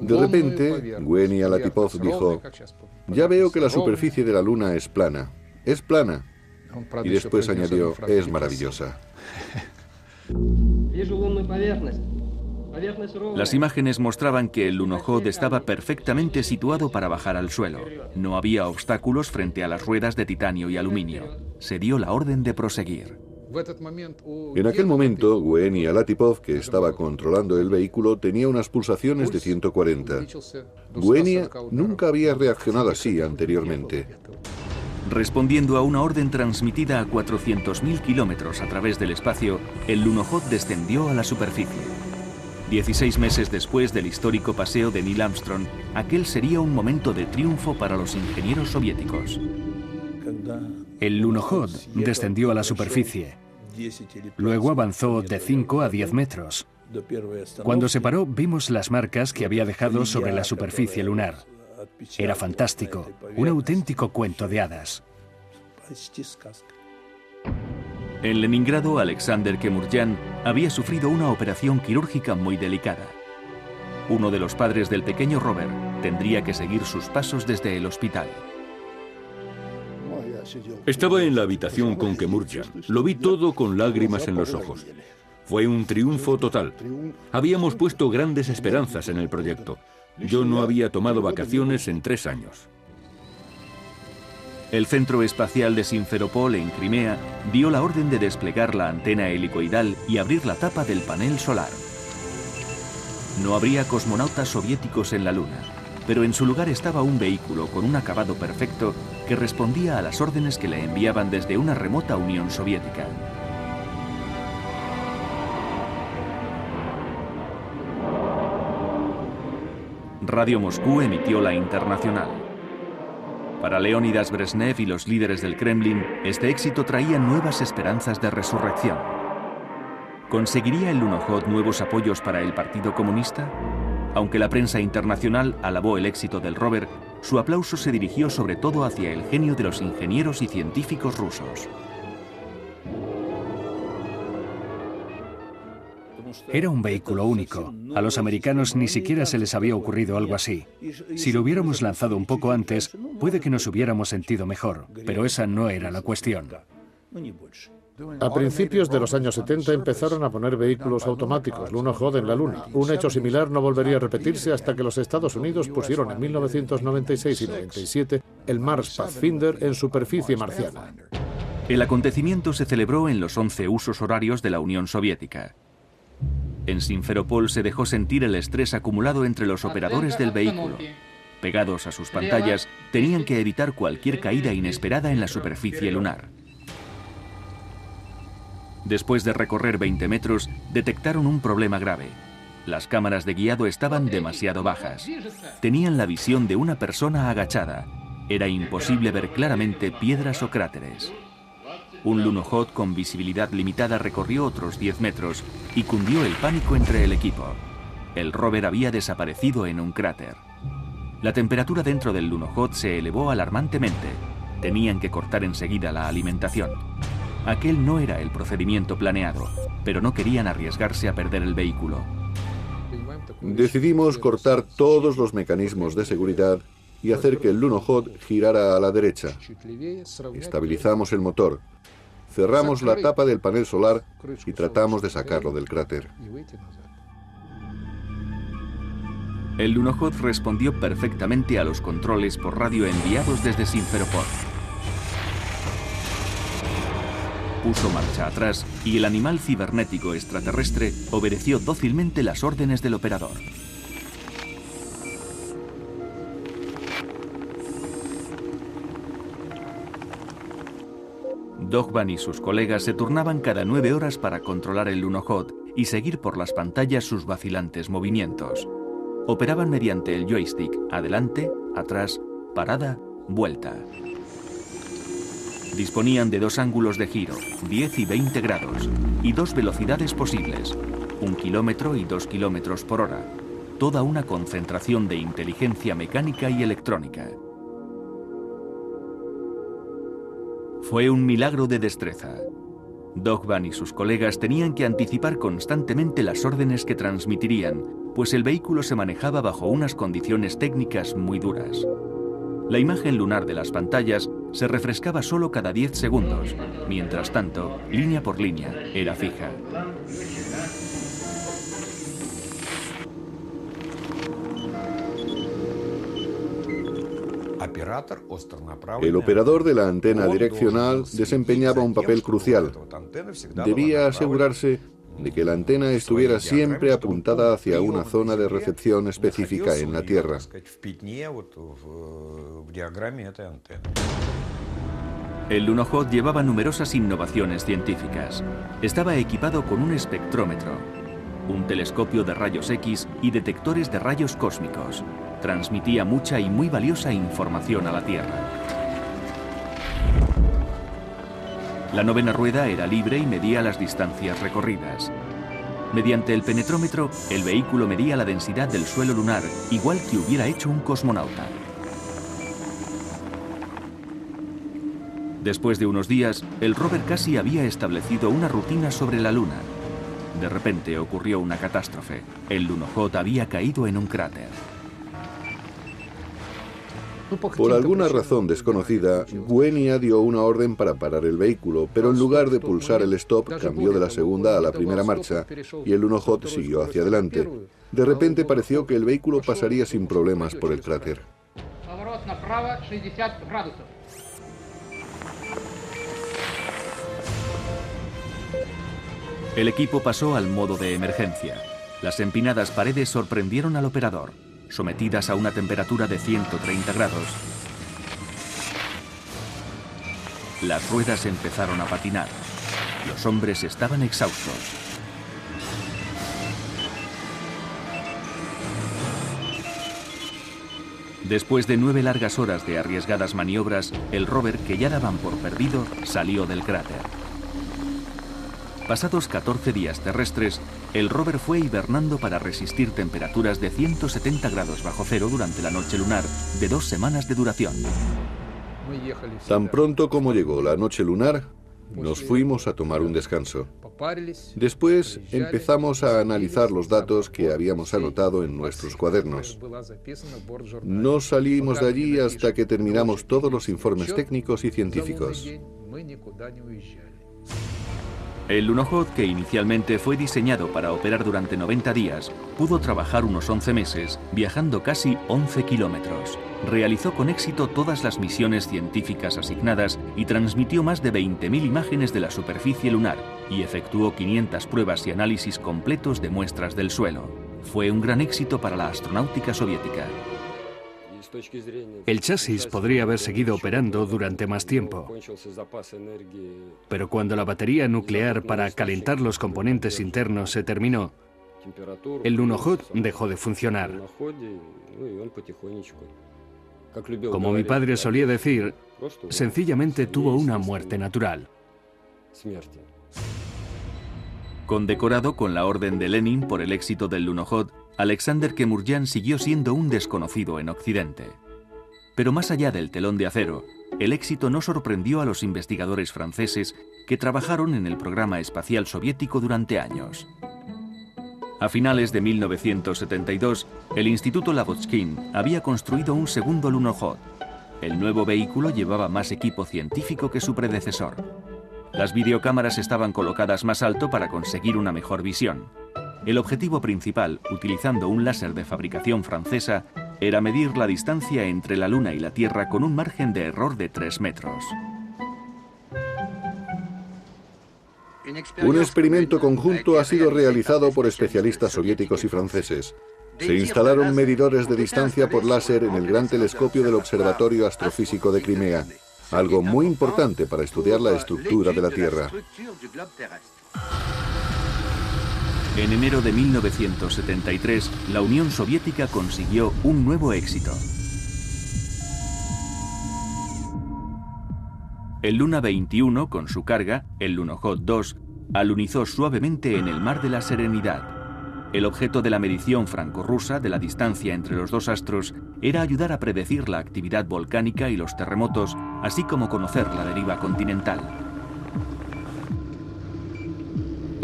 De repente, Gweni Alatipov dijo: ya veo que la superficie de la Luna es plana. Es plana. Y después añadió: es maravillosa. Las imágenes mostraban que el lunokhod estaba perfectamente situado para bajar al suelo. No había obstáculos frente a las ruedas de titanio y aluminio. Se dio la orden de proseguir. En aquel momento, Gweni Alatipov, que estaba controlando el vehículo, tenía unas pulsaciones de 140. Gweni nunca había reaccionado así anteriormente. Respondiendo a una orden transmitida a 400.000 kilómetros a través del espacio, el lunokhod descendió a la superficie. 16 meses después del histórico paseo de Neil Armstrong, aquel sería un momento de triunfo para los ingenieros soviéticos. El lunokhod descendió a la superficie. Luego avanzó de 5 a 10 metros. Cuando se paró, vimos las marcas que había dejado sobre la superficie lunar. Era fantástico, un auténtico cuento de hadas. En Leningrado, Alexander Kemuryan había sufrido una operación quirúrgica muy delicada. Uno de los padres del pequeño Robert tendría que seguir sus pasos desde el hospital. Estaba en la habitación con Kemuryan. Lo vi todo con lágrimas en los ojos. Fue un triunfo total. Habíamos puesto grandes esperanzas en el proyecto. Yo no había tomado vacaciones en 3 años. El Centro Espacial de Simferopol, en Crimea, dio la orden de desplegar la antena helicoidal y abrir la tapa del panel solar. No habría cosmonautas soviéticos en la Luna, pero en su lugar estaba un vehículo con un acabado perfecto que respondía a las órdenes que le enviaban desde una remota Unión Soviética. Radio Moscú emitió la internacional. Para Leónidas Brezhnev y los líderes del Kremlin, este éxito traía nuevas esperanzas de resurrección. ¿Conseguiría el lunokhod nuevos apoyos para el Partido Comunista? Aunque la prensa internacional alabó el éxito del rover, su aplauso se dirigió sobre todo hacia el genio de los ingenieros y científicos rusos. Era un vehículo único. A los americanos ni siquiera se les había ocurrido algo así. Si lo hubiéramos lanzado un poco antes, puede que nos hubiéramos sentido mejor, pero esa no era la cuestión. A principios de los años 70 empezaron a poner vehículos automáticos lunokhod en la Luna. Un hecho similar no volvería a repetirse hasta que los Estados Unidos pusieron en 1996 y 97 el Mars Pathfinder en superficie marciana. El acontecimiento se celebró en los 11 usos horarios de la Unión Soviética. En Simferopol se dejó sentir el estrés acumulado entre los operadores del vehículo. Pegados a sus pantallas, tenían que evitar cualquier caída inesperada en la superficie lunar. Después de recorrer 20 metros, detectaron un problema grave. Las cámaras de guiado estaban demasiado bajas. Tenían la visión de una persona agachada. Era imposible ver claramente piedras o cráteres. Un lunokhod con visibilidad limitada recorrió otros 10 metros y cundió el pánico entre el equipo. El rover había desaparecido en un cráter. La temperatura dentro del lunokhod se elevó alarmantemente. Tenían que cortar enseguida la alimentación. Aquel no era el procedimiento planeado, pero no querían arriesgarse a perder el vehículo. Decidimos cortar todos los mecanismos de seguridad y hacer que el lunokhod girara a la derecha. Estabilizamos el motor. Cerramos la tapa del panel solar y tratamos de sacarlo del cráter. El lunokhod respondió perfectamente a los controles por radio enviados desde Simferopol. Puso marcha atrás y el animal cibernético extraterrestre obedeció dócilmente las órdenes del operador. Dogban y sus colegas se turnaban cada 9 horas para controlar el lunokhod y seguir por las pantallas sus vacilantes movimientos. Operaban mediante el joystick, adelante, atrás, parada, vuelta. Disponían de 2 ángulos de giro, 10 y 20 grados, y 2 velocidades posibles, 1 kilómetro y 2 kilómetros por hora. Toda una concentración de inteligencia mecánica y electrónica. Fue un milagro de destreza. Dogvan y sus colegas tenían que anticipar constantemente las órdenes que transmitirían, pues el vehículo se manejaba bajo unas condiciones técnicas muy duras. La imagen lunar de las pantallas se refrescaba solo cada 10 segundos, mientras tanto, línea por línea, era fija. El operador de la antena direccional desempeñaba un papel crucial. Debía asegurarse de que la antena estuviera siempre apuntada hacia una zona de recepción específica en la Tierra. El Lunokhod llevaba numerosas innovaciones científicas. Estaba equipado con un espectrómetro, un telescopio de rayos X y detectores de rayos cósmicos. Transmitía mucha y muy valiosa información a la Tierra. La novena rueda era libre y medía las distancias recorridas. Mediante el penetrómetro, el vehículo medía la densidad del suelo lunar, igual que hubiera hecho un cosmonauta. Después de unos días, el rover casi había establecido una rutina sobre la Luna. De repente ocurrió una catástrofe. El Lunokhod había caído en un cráter. Por alguna razón desconocida, Guenia dio una orden para parar el vehículo, pero en lugar de pulsar el stop, cambió de la segunda a la primera marcha y el Lunokhod siguió hacia adelante. De repente pareció que el vehículo pasaría sin problemas por el cráter. El equipo pasó al modo de emergencia. Las empinadas paredes sorprendieron al operador. Sometidas a una temperatura de 130 grados, las ruedas empezaron a patinar. Los hombres estaban exhaustos. Después de 9 largas horas de arriesgadas maniobras, el rover, que ya daban por perdido, salió del cráter. Pasados 14 días terrestres, el rover fue hibernando para resistir temperaturas de 170 grados bajo cero durante la noche lunar de 2 semanas de duración. Tan pronto como llegó la noche lunar, nos fuimos a tomar un descanso. Después empezamos a analizar los datos que habíamos anotado en nuestros cuadernos. No salimos de allí hasta que terminamos todos los informes técnicos y científicos. El Lunokhod, que inicialmente fue diseñado para operar durante 90 días, pudo trabajar unos 11 meses, viajando casi 11 kilómetros. Realizó con éxito todas las misiones científicas asignadas y transmitió más de 20.000 imágenes de la superficie lunar y efectuó 500 pruebas y análisis completos de muestras del suelo. Fue un gran éxito para la astronáutica soviética. El chasis podría haber seguido operando durante más tiempo, pero cuando la batería nuclear para calentar los componentes internos se terminó, el Lunokhod dejó de funcionar. Como mi padre solía decir, sencillamente tuvo una muerte natural. Condecorado con la Orden de Lenin por el éxito del Lunokhod, Alexander Kemurjan siguió siendo un desconocido en Occidente. Pero más allá del telón de acero, el éxito no sorprendió a los investigadores franceses que trabajaron en el programa espacial soviético durante años. A finales de 1972, el Instituto Lavochkin había construido un segundo Lunokhod. El nuevo vehículo llevaba más equipo científico que su predecesor. Las videocámaras estaban colocadas más alto para conseguir una mejor visión. El objetivo principal, utilizando un láser de fabricación francesa, era medir la distancia entre la Luna y la Tierra con un margen de error de 3 metros. Un experimento conjunto ha sido realizado por especialistas soviéticos y franceses. Se instalaron medidores de distancia por láser en el gran telescopio del Observatorio Astrofísico de Crimea, algo muy importante para estudiar la estructura de la Tierra. En enero de 1973, la Unión Soviética consiguió un nuevo éxito. El Luna 21, con su carga, el Lunokhod 2, alunizó suavemente en el mar de la Serenidad. El objeto de la medición franco-rusa de la distancia entre los dos astros era ayudar a predecir la actividad volcánica y los terremotos, así como conocer la deriva continental.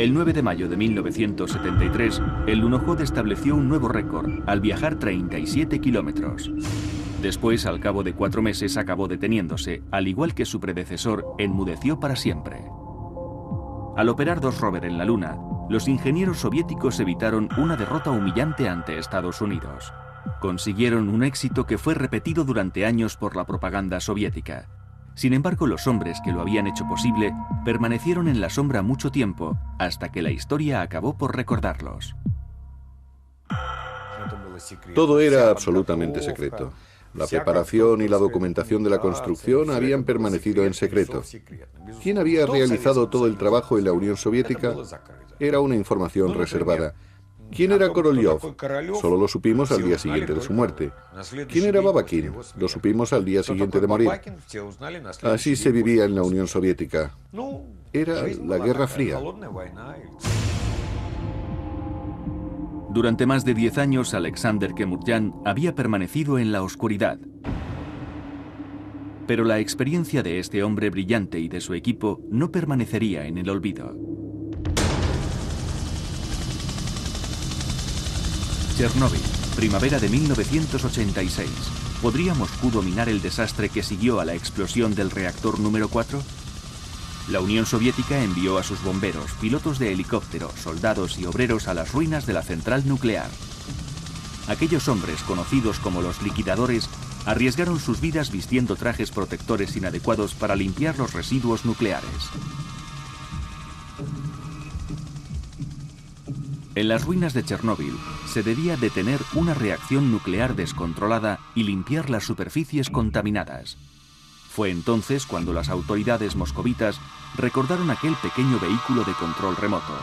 El 9 de mayo de 1973, el Lunokhod estableció un nuevo récord al viajar 37 kilómetros. Después, al cabo de 4 meses, acabó deteniéndose, al igual que su predecesor, enmudeció para siempre. Al operar 2 rovers en la Luna, los ingenieros soviéticos evitaron una derrota humillante ante Estados Unidos. Consiguieron un éxito que fue repetido durante años por la propaganda soviética. Sin embargo, los hombres que lo habían hecho posible permanecieron en la sombra mucho tiempo, hasta que la historia acabó por recordarlos. Todo era absolutamente secreto. La preparación y la documentación de la construcción habían permanecido en secreto. ¿Quién había realizado todo el trabajo en la Unión Soviética? Era una información reservada. ¿Quién era Korolev? Solo lo supimos al día siguiente de su muerte. ¿Quién era Babakin? Lo supimos al día siguiente de morir. Así se vivía en la Unión Soviética. Era la Guerra Fría. Durante más de 10 años, Alexander Kemurjan había permanecido en la oscuridad. Pero la experiencia de este hombre brillante y de su equipo no permanecería en el olvido. Chernóbil, primavera de 1986. ¿Podría Moscú dominar el desastre que siguió a la explosión del reactor número 4? La Unión Soviética envió a sus bomberos, pilotos de helicóptero, soldados y obreros a las ruinas de la central nuclear. Aquellos hombres, conocidos como los liquidadores, arriesgaron sus vidas vistiendo trajes protectores inadecuados para limpiar los residuos nucleares. En las ruinas de Chernóbil se debía detener una reacción nuclear descontrolada y limpiar las superficies contaminadas. Fue entonces cuando las autoridades moscovitas recordaron aquel pequeño vehículo de control remoto.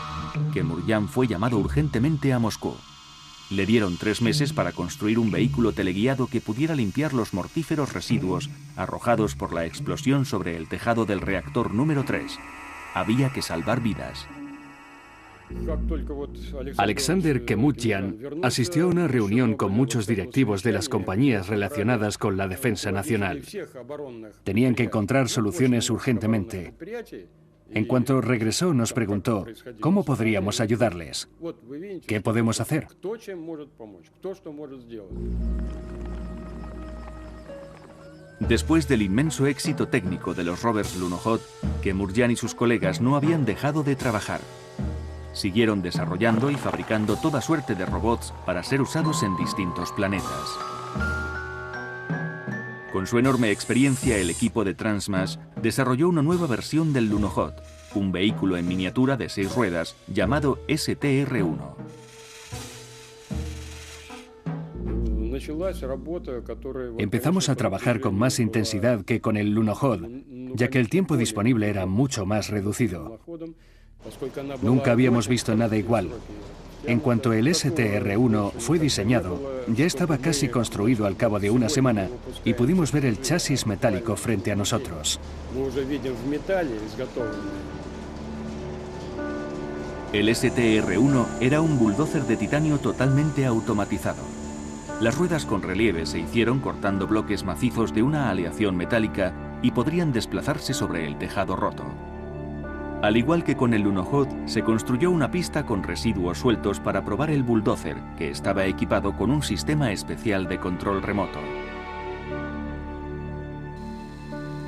Kemurjan fue llamado urgentemente a Moscú. Le dieron 3 meses para construir un vehículo teleguiado que pudiera limpiar los mortíferos residuos arrojados por la explosión sobre el tejado del reactor número 3. Había que salvar vidas. Alexander Kemurjan asistió a una reunión con muchos directivos de las compañías relacionadas con la defensa nacional. Tenían que encontrar soluciones urgentemente. En cuanto regresó, nos preguntó, ¿cómo podríamos ayudarles? ¿Qué podemos hacer? Después del inmenso éxito técnico de los rovers Lunokhod, Kemurjan y sus colegas no habían dejado de trabajar. Siguieron desarrollando y fabricando toda suerte de robots para ser usados en distintos planetas. Con su enorme experiencia, el equipo de Transmash desarrolló una nueva versión del Lunokhod, un vehículo en miniatura de 6 ruedas llamado STR-1. Empezamos a trabajar con más intensidad que con el Lunokhod, ya que el tiempo disponible era mucho más reducido. Nunca habíamos visto nada igual. En cuanto el STR-1 fue diseñado, ya estaba casi construido al cabo de una semana y pudimos ver el chasis metálico frente a nosotros. El STR-1 era un bulldozer de titanio totalmente automatizado. Las ruedas con relieve se hicieron cortando bloques macizos de una aleación metálica y podrían desplazarse sobre el tejado roto. Al igual que con el Lunokhod, se construyó una pista con residuos sueltos para probar el bulldozer, que estaba equipado con un sistema especial de control remoto.